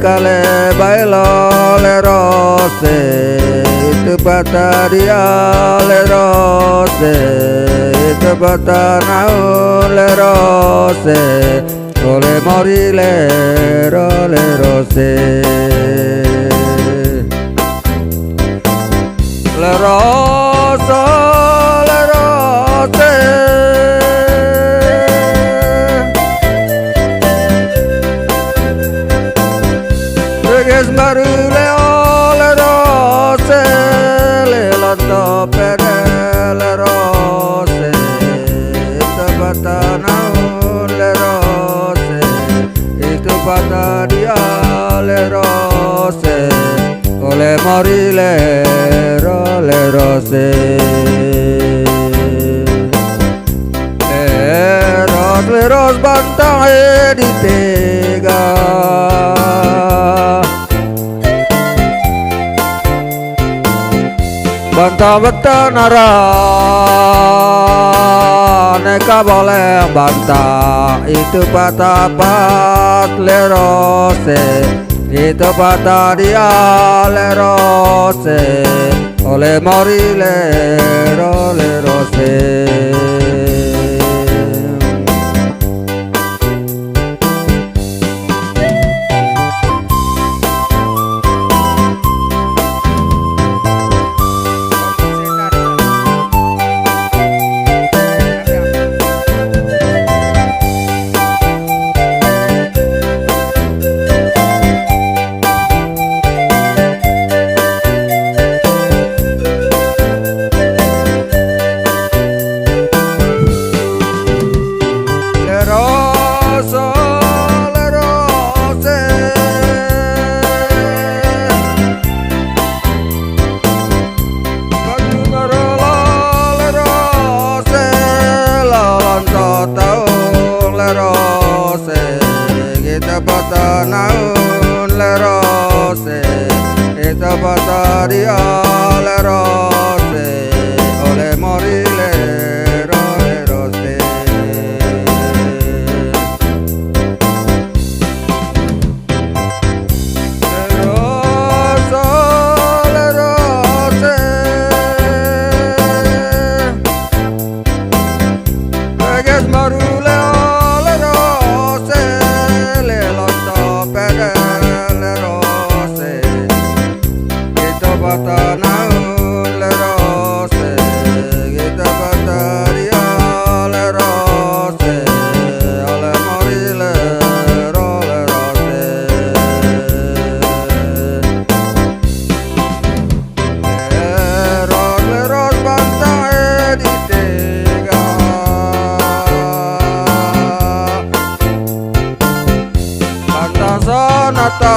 cale bailo le rose, itu bataria le rose, itu batanau le rose, ole mori le rose, le rose, le rose. Es marule le rose, le loto pere le rose, itu batana le rose, itu bataria le rose, ole mori le rose, le ros bantang di tega. Bantah-bantah nara neka boleh bantah, itu patah pat le rose, itu patah dia le rose, oleh mori le rose. Naun le rose, itu bataria le rose, ole mori le rose. Le rose, veges marule le rose, le loto pere le rose, itu batana le rose, itu bataria le rose, ole mori le rose. Le ros bantang di tega. Bantang sonata